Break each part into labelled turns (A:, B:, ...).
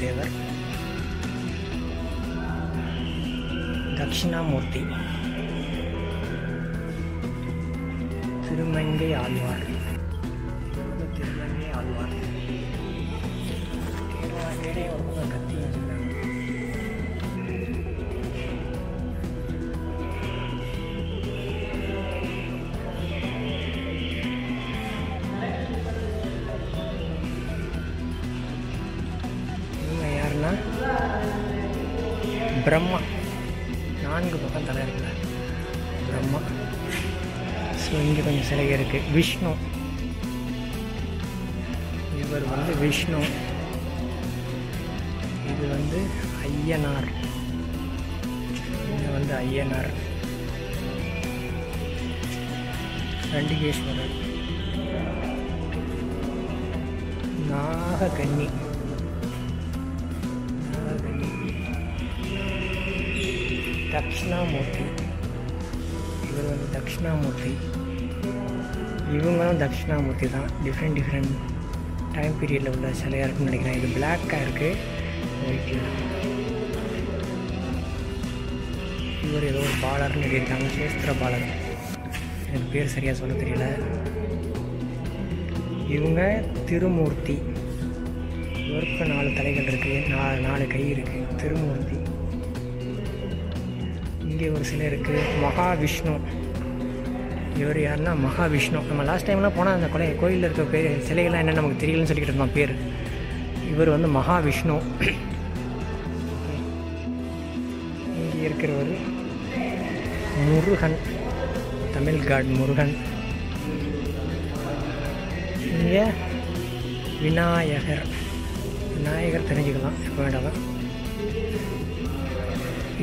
A: தேவர், தட்சிணாமூர்த்தி, திருமங்கை ஆழ்வார். திருமங்கை ஆழ்வார் ஒரு கத்தி வச்சுருக்காங்க. இவங்க யாருன்னா பிரம்மா. 4 பக்கம் தலை இருக்குல்ல, பிரம்மா. ஸோ இங்கே கொஞ்சம் சிலை இருக்குது. விஷ்ணு, இவர் வந்து விஷ்ணு. இது வந்து ஐயனார், இது வந்து ஐயனார். சண்டிகேஸ்வரர், நாகக்கன்னி, தட்சிணாமூர்த்தி. இவர் வந்து தட்சிணாமூர்த்தி. இவங்களும் தட்சிணாமூர்த்தி தான். டிஃப்ரெண்ட் டைம் பீரியடில் உள்ள சிலையாக இருக்குன்னு நினைக்கிறேன். இது பிளாக்காக இருக்குது, ஒயிட்டில். இவர் ஏதோ ஒரு பாலர்னு எழுதியிருக்காங்க, சேஸ்திர பாலர். எனக்கு பேர் சரியாக சொல்ல தெரியல. இவங்க திருமூர்த்தி. இவருக்கு 4 தலைகள் இருக்குது, 4 கை இருக்குது. திருமூர்த்தி. இங்கே ஒரு சிலை இருக்குது, மகாவிஷ்ணு. இவர் யாருன்னா மகாவிஷ்ணு. நம்ம லாஸ்ட் டைம்லாம் போனால் அந்த கோயிலில் இருக்க பேர் சிலைகள்லாம் என்னென்னு நமக்கு தெரியலன்னு சொல்லிக்கிட்டு இருந்தோம் பேர். இவர் வந்து மகாவிஷ்ணு. இங்கே இருக்கிறவர் முருகன், தமிழ் காட் முருகன். இங்கே விநாயகர். விநாயகர் தெரிஞ்சுக்கலாம் எப்போ வேண்டாம்.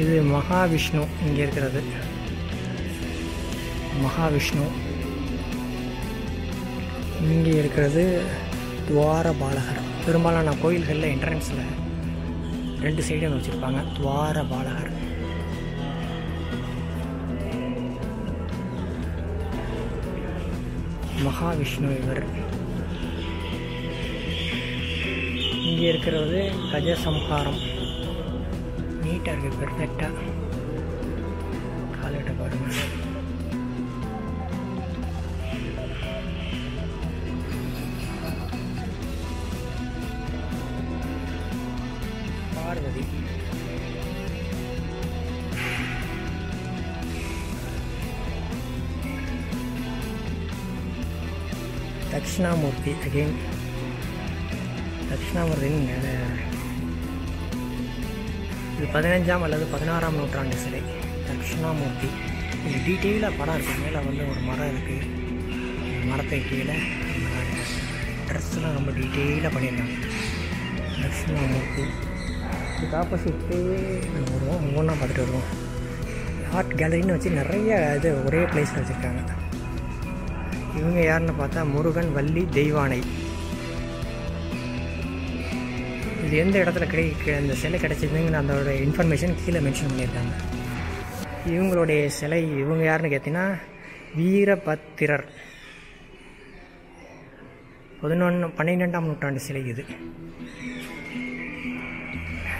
A: இது மகாவிஷ்ணு. இங்கே இருக்கிறது மகாவிஷ்ணு. இங்கே இருக்கிறது துவாரபாலகர். பெரும்பாலான கோயில்களில் என்ட்ரன்ஸில் 2 சைடும் வச்சுருப்பாங்க, துவாரபாலகர். மகாவிஷ்ணு இவர். இங்கே இருக்கிறது கஜசம்ஹாரம். நீட்டாக இருக்குது, பெர்ஃபெக்டாக. காலிட்ட பாருங்கள். பார்வதி. தட்சிணாமூர்த்தி. அகெயின் தட்சிணாமூர்த்தின்னு இது 15ஆம் அல்லது 16ஆம் நூற்றாண்டு சிலை. தட்சிணாமூர்த்தி. இது டீட்டெயிலாக படம் இருக்குது. மேலே வந்து ஒரு மரம் இருக்குது, மரத்தை கீழே ட்ரெஸ்லாம் ரொம்ப டீட்டெயிலாக பண்ணியிருக்காங்க. தட்சிணாமூர்த்தி. இதுக்கு ஆப்போசிட்டு வருவோம், ஒவ்வொன்றா பார்த்துட்டு வருவோம். ஆர்ட் கேலரின்னு வச்சு நிறைய இது ஒரே பிளேஸில் வச்சுருக்காங்க. இவங்க யாருன்னு பார்த்தா முருகன், வள்ளி, தெய்வானை. இது எந்த இடத்துல அந்த சிலை கிடச்சிதுங்கிற அதோட இன்ஃபர்மேஷன் கீழே மென்ஷன் பண்ணியிருக்காங்க. இவங்களுடைய சிலை, இவங்க யாருன்னு கேட்டிங்கன்னா வீரபத்திரர். 12ஆம் நூற்றாண்டு சிலை இது.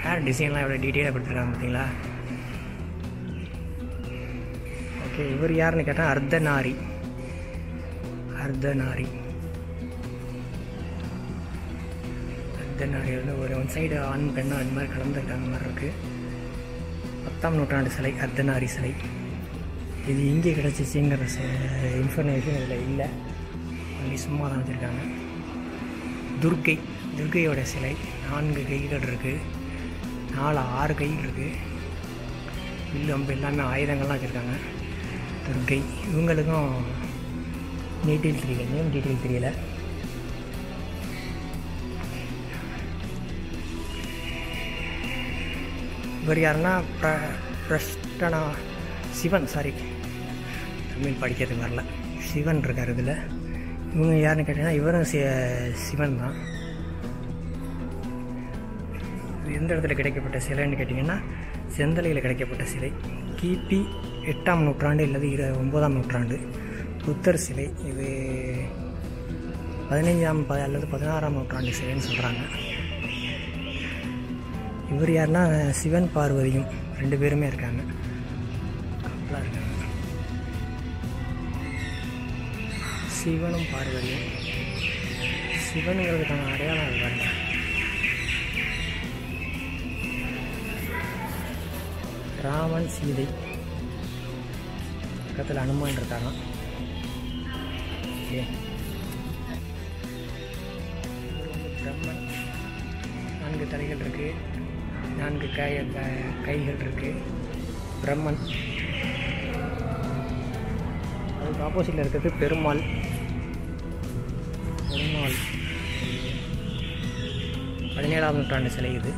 A: யார் டிசைன்லாம் எவ்வளோ டீட்டெயிலாக கொடுத்துருக்காங்க பார்த்தீங்களா? ஓகே, இவர் யாருன்னு கேட்டால் அர்த்தநாரி. அர்த்தநாரி வந்து ஒரு ஒன் சைடு ஆண் பெண்ணா அது மாதிரி கலந்துருக்காங்க மாதிரி இருக்குது. 10ஆம் நூற்றாண்டு சிலை, அர்த்தநாரி சிலை. இது இங்கே கிடச்சிச்சிங்கிற இன்ஃபர்மேஷன் இதில் இல்லை, அப்படி சும்மா தான் வச்சுருக்காங்க. துர்கையோட சிலை 4 கைகள் இருக்குது, 6 கைகள் இருக்குது. வில்லு, அம்பு எல்லாமே ஆயுதங்கள்லாம் வச்சுருக்காங்க. துர்கை. இவங்களுக்கும் டீட்டெயில் தெரியல, நேம் டீட்டெயில் தெரியல. இவர் யாருன்னா பிரஷ்டனா சிவன். சாரி, தமிழ் படிக்கிறதுக்கு வரல. சிவன் இருக்கார் இதில். இவங்க யாருன்னு கேட்டிங்கன்னா இவரும் சிவன் தான். எந்த இடத்துல கிடைக்கப்பட்ட சிலைன்னு கேட்டிங்கன்னா செந்தலையில் கிடைக்கப்பட்ட சிலை. கிபி 8ஆம் நூற்றாண்டு அல்லது 9ஆம் நூற்றாண்டு புத்தர் சிலை. இது 15ஆம் அல்லது 16ஆம் நூற்றாண்டு சிலைன்னு சொல்கிறாங்க. இவர் யாருன்னா சிவன் பார்வதியும் 2 பேருமே இருக்காங்க, கப்பலாக இருக்காங்க. சிவனும் பார்வதியும். சிவனுங்கிறதுக்கான அடையாளம் அது பாருங்க. ராமன் சீதை, பக்கத்தில் அனுமான் இருக்காங்க. ஓகே, இவர் வந்து பிரம்மன். 4 தலைகள் இருக்குது, 4 கைகள் இருக்குது. பிரம்மன். அதுக்கு ஆப்போசிட்டில் இருக்கிறது பெருமாள். 17ஆம் நூற்றாண்டு சிலை இது.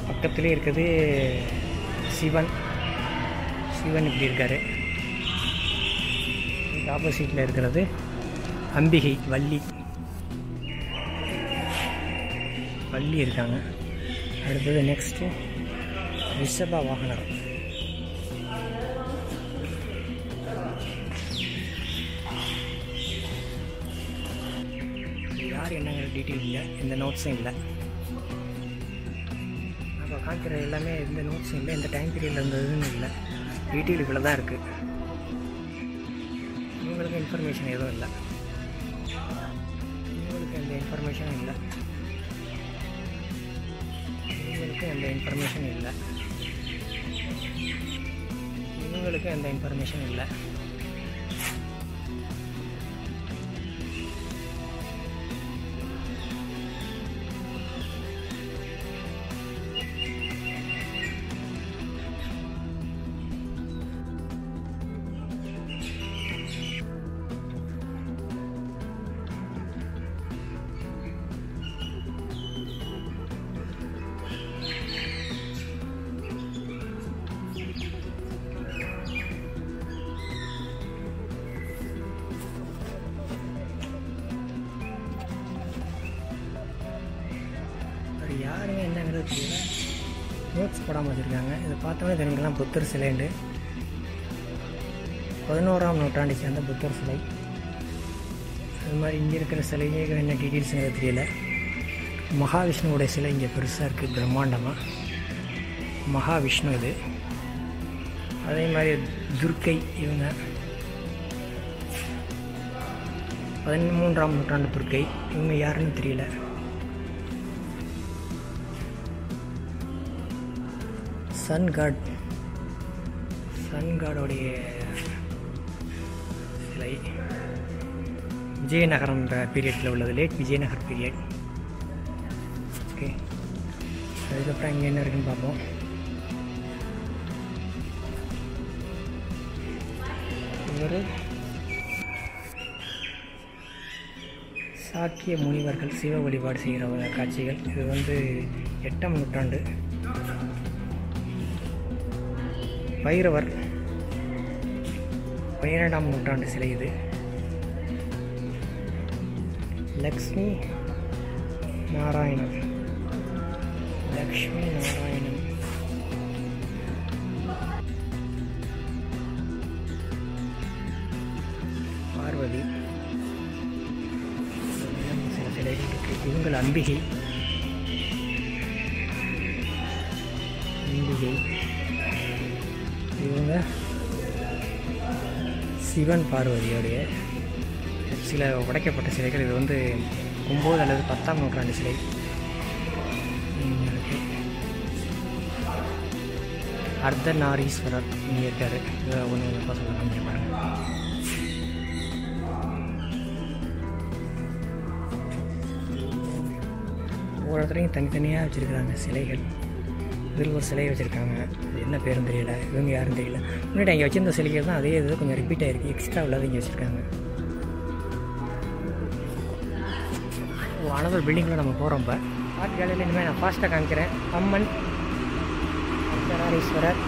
A: பக்கத்திலே இருக்குது சிவன். சிவன் இப்படி இருக்கார். இதுக்கு ஆப்போசிட்டில் இருக்கிறது அம்பிகை, வள்ளி இருக்காங்க. அடுத்தது நெக்ஸ்ட்டு ரிஷப வாகனர். யார் என்னங்கிற டீட்டெயில் இல்லை, எந்த நோட்ஸும் இல்லை. நம்ம காமிக்கிற எல்லாமே எந்த நோட்ஸும் இல்லை, எந்த டைம் பீரியடில் இருந்ததுன்னு இல்லை. டீட்டெயில் இவ்வளோ தான் இருக்குது. இவங்களுக்கு இன்ஃபர்மேஷன் எதுவும் இல்லை. இவங்களுக்கு எந்த இன்ஃபர்மேஷனும் இல்லை. இவங்களுக்கு எந்த இன்ஃபர்மேஷன் இல்லை. இவங்களுக்கு எந்த இன்ஃபர்மேஷன் இல்லை. யாருமே என்னங்கிறது தெரியல, நோட்ஸ் போடாமல் வச்சுருக்காங்க. இதை பார்த்தோன்னே தெரிஞ்சுக்கலாம் புத்தர் சிலைண்டு. 11ஆம் நூற்றாண்டை சேர்ந்த புத்தர் சிலை. அது மாதிரி இங்கே இருக்கிற சிலையே என்ன டீட்டெயில்ஸுங்கிறது தெரியல. மகாவிஷ்ணுவோடைய சிலை இங்கே பெருசாக இருக்குது, பிரம்மாண்டமாக. மகாவிஷ்ணு இது. அதே மாதிரி துர்க்கை, இவங்க 13ஆம் நூற்றாண்டு துர்க்கை. இவங்க யாருன்னு தெரியல. சன் காடோடைய சிலை விஜயநகரம் பீரியடில் உள்ளது, லேட் விஜயநகர் பீரியட். ஓகே, அதுக்கப்புறம் இங்கே என்ன இருக்குன்னு பார்ப்போம். இவர் சாக்கிய முனிவர்கள் சிவ வழிபாடு செய்கிற காட்சிகள். இது வந்து 8ஆம் நூற்றாண்டு. பைரவர் 12ஆம் நூற்றாண்டு சிலை இது. லக்ஷ்மி நாராயணன். பார்வதி. சில சிலைகள் இருக்கு. இவங்கள் அம்பிகை. இவங்க சிவன் பார்வதியோடைய சில உடைக்கப்பட்ட சிலைகள். இது வந்து 9 அல்லது 10ஆம் நூற்றாண்டு சிலை. அர்த்தநாரீஸ்வரர் இங்கே இருக்கார். இதை ஒன்று சொல்ல பாருங்கள். ஒவ்வொரு இடத்துலையும் தனித்தனியாக வச்சுருக்குறாங்க சிலைகள். இதில் ஒரு சிலையை வச்சுருக்காங்க, என்ன பேரும் தெரியல, இவங்க யாரும் தெரியல. முன்னாடி அங்கே வச்சுருந்த சிலைகள் தான் அதே இது கொஞ்சம் ரிப்பீட் ஆகிருக்கு, எக்ஸ்ட்ரா உள்ளது இங்கே வச்சுருக்காங்க. அனதர் பில்டிங்கில் நம்ம போகிறோம். இப்போ ஆர்ட் கேலரியில் இனிமேல் நான் ஃபாஸ்ட்டாக காமிக்கிறேன். அம்மன், அர்த்தநாரீஸ்வரர்,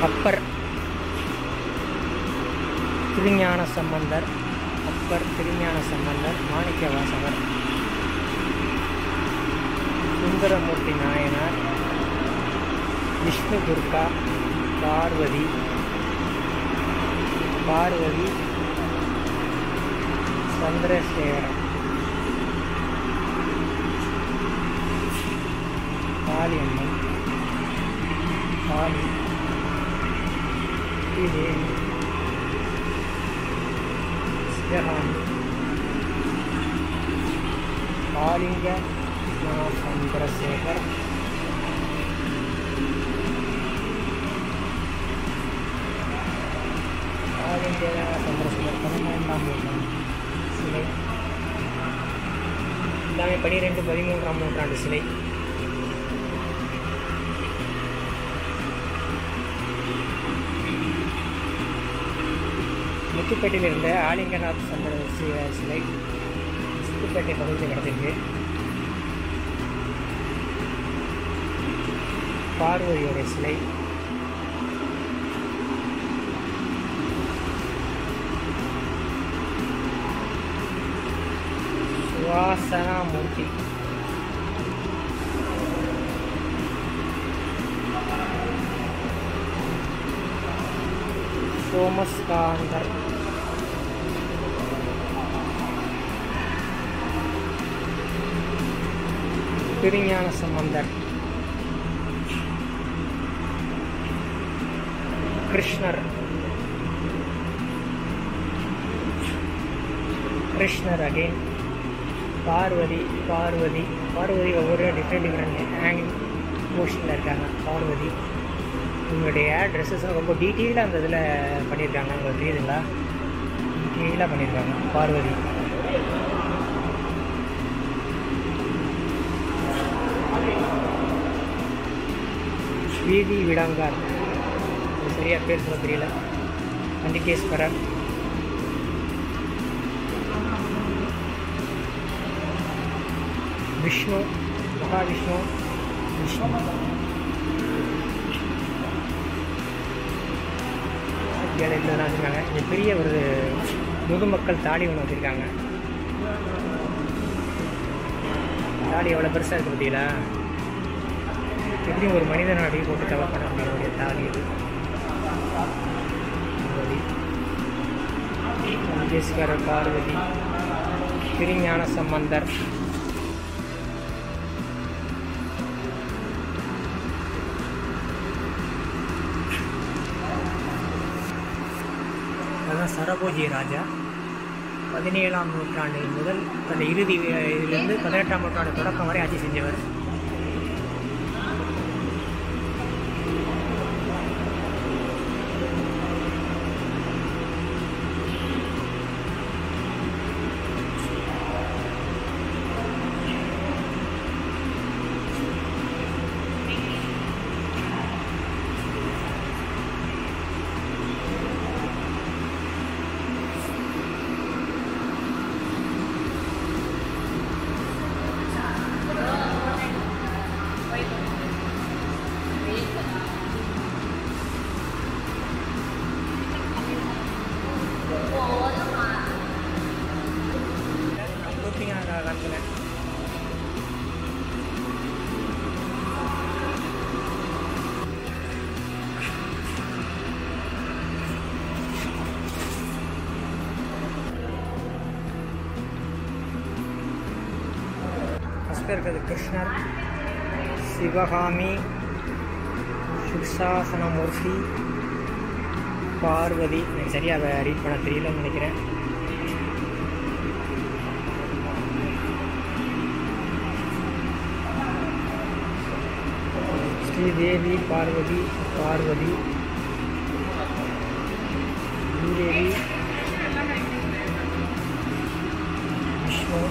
A: அப்பர் திருஞான சம்பந்தர், மாணிக்க வாசகர், சுந்தரமூர்த்தி நாயனார், விஷ்ணு துர்கா, பார்வதி, சந்திரசேகரம், காளியம்மன், காளி, ஸ்ரீதேவி, சிவகாமி, காளிங்க சந்திரசேகர், காளிங்க சந்திரசேகர் 12ஆம் நூற்றாண்டு சிலை. எல்லாமே 12-13ஆம் நூற்றாண்டு சிலை. முத்துப்பேட்டையில் இருந்த ஆலிங்கநாத் சந்திர சிலை முத்துப்பேட்டை பகுதியில் கிடச்சிருக்கு. பார்வதியோட சிலை, சுவாசனா மூர்த்தி, சோமஸ்காந்தர், திருஞான சம்பந்தர், கிருஷ்ணர், அகைன் பார்வதி ஒவ்வொரு டிஃப்ரெண்ட் ஹேங்கிங் போர்ஷனில் இருக்காங்க. பார்வதி இவங்களுடைய ட்ரெஸ்ஸஸும் ரொம்ப டீட்டெயிலாக அந்த இதில் பண்ணியிருக்காங்க. உங்களுக்கு தெரியுதுங்களா? டீட்டெயிலாக பண்ணியிருக்காங்க. பார்வதி வீதி விடாங்கார், சரியாக பேர் சொல்ல தெரியல. கண்டிகேஸ்வரர், விஷ்ணு, மகாவிஷ்ணு, வச்சுருக்காங்க. இங்கே பெரிய ஒரு முதுமக்கள் தாலி ஒன்று வச்சுருக்காங்க. தாலி எவ்வளோ பெருசாக இருக்குது பார்த்தீங்களா? எப்படியும் ஒரு மனிதனை அப்படியே போட்டு கவர் பண்ண முடியும் தாலி. மங்கேஷ்கரர், பார்வதி, திருஞான சம்பந்தர், அதுதான் சரபோஜி ராஜா. 17ஆம் நூற்றாண்டு முதல் அந்த இறுதி இதிலிருந்து 18ஆம் நூற்றாண்டு தொடக்கம் வரை ஆட்சி செஞ்சவர். இருக்கிறது கிருஷ்ணர், சிவகாமி, சுஷாசனமூர்த்தி, பார்வதி. எனக்கு சரியாக ரீட் பண்ண தெரியலன்னு நினைக்கிறேன். ஸ்ரீதேவி, பார்வதி, பூதேவி, விஷ்ணு,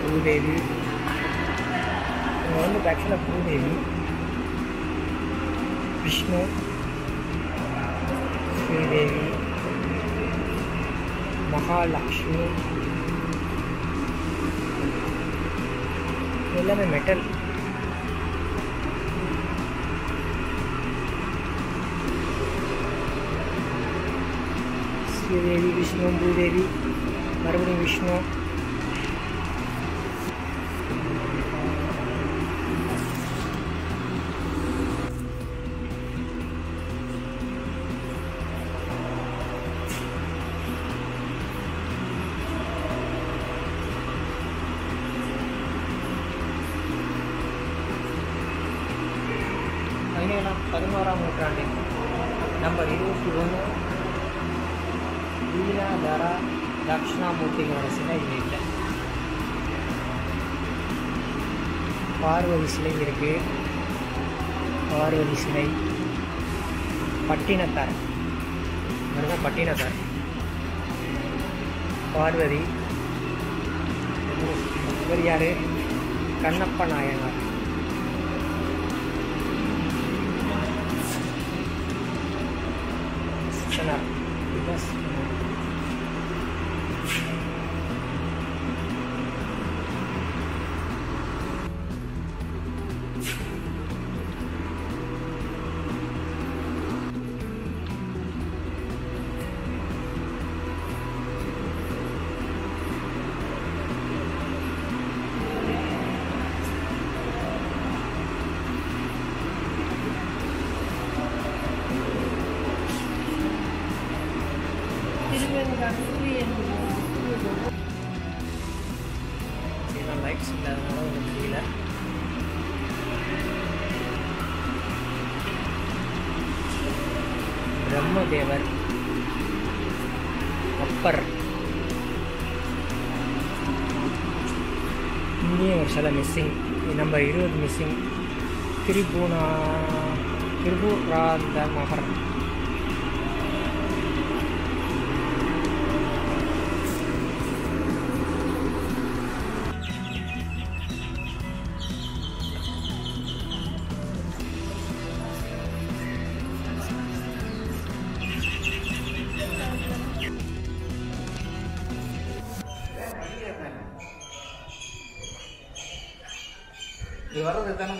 A: பூதேவி. இவங்க வந்து ஆக்சுவலாக பூதேவி, விஷ்ணு, ஸ்ரீதேவி, மகாலட்சுமி. எல்லாமே மெட்டல். ஸ்ரீதேவி, விஷ்ணு, பூதேவி, மறுபடியும் விஷ்ணு, நம்பர் 21 வீணாதர தட்சிணாமூர்த்திகளோட சிலை இங்கே இல்லை. பார்வதி சிலை இருக்குது. பார்வதி சிலை பட்டினத்தார், அதுதான் பட்டினத்தார். பார்வதி இவர் யார்? கண்ணப்ப நாயனார். சித்தனார். லைட்ஸ் இல்லாதனால ஒன்றும் தெரியல. பிரம்மதேவர், அப்பர், இங்கேயும் ஒரு சில மிஸ்ஸிங். Number 20 missing. திரிபுராந்த மகர்.
B: இது வர்றது தானே